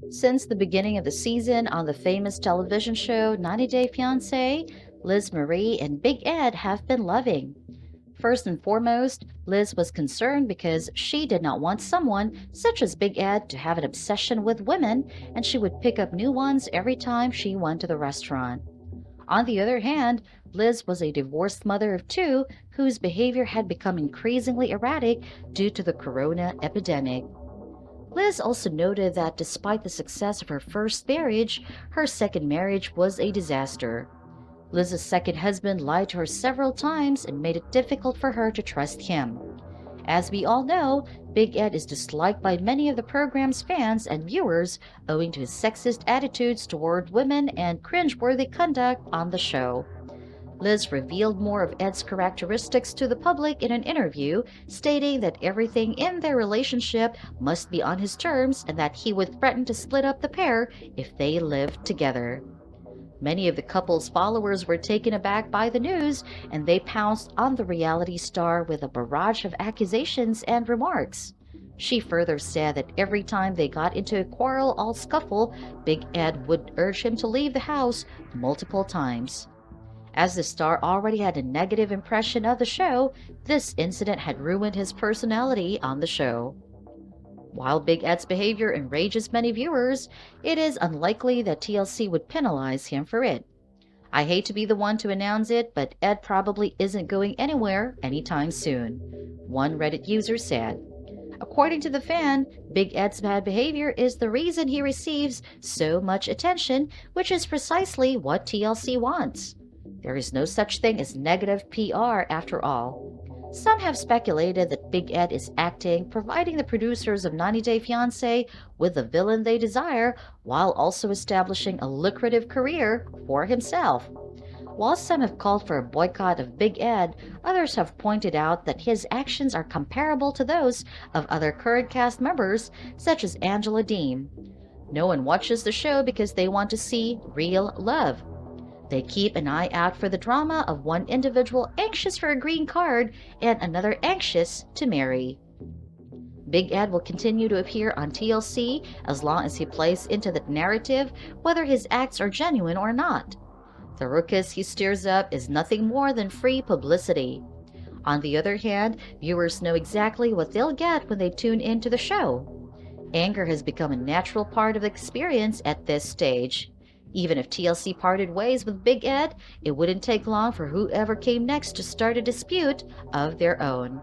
Since the beginning of the season on the famous television show 90 Day Fiancé, Liz Marie and Big Ed have been loving. First and foremost, Liz was concerned because she did not want someone such as Big Ed to have an obsession with women, and she would pick up new ones every time she went to the restaurant. On the other hand, Liz was a divorced mother of two whose behavior had become increasingly erratic due to the corona epidemic. Liz also noted that despite the success of her first marriage, her second marriage was a disaster. Liz's second husband lied to her several times and made it difficult for her to trust him. As we all know, Big Ed is disliked by many of the program's fans and viewers owing to his sexist attitudes toward women and cringeworthy conduct on the show. Liz revealed more of Ed's characteristics to the public in an interview, stating that everything in their relationship must be on his terms and that he would threaten to split up the pair if they lived together. Many of the couple's followers were taken aback by the news, and they pounced on the reality star with a barrage of accusations and remarks. She further said that every time they got into a quarrel or scuffle, Big Ed would urge him to leave the house multiple times. As the star already had a negative impression of the show, this incident had ruined his personality on the show. While Big Ed's behavior enrages many viewers, it is unlikely that TLC would penalize him for it. I hate to be the one to announce it, but Ed probably isn't going anywhere anytime soon, one Reddit user said. According to the fan, Big Ed's bad behavior is the reason he receives so much attention, which is precisely what TLC wants. There is no such thing as negative PR after all. Some have speculated that Big Ed is acting, providing the producers of 90 Day Fiancé with the villain they desire, while also establishing a lucrative career for himself. While some have called for a boycott of Big Ed, others have pointed out that his actions are comparable to those of other current cast members, such as Angela Dean. No one watches the show because they want to see real love. They keep an eye out for the drama of one individual anxious for a green card and another anxious to marry. Big Ed will continue to appear on TLC as long as he plays into the narrative, whether his acts are genuine or not. The ruckus he stirs up is nothing more than free publicity. On the other hand, viewers know exactly what they'll get when they tune into the show. Anger has become a natural part of the experience at this stage. Even if TLC parted ways with Big Ed, it wouldn't take long for whoever came next to start a dispute of their own.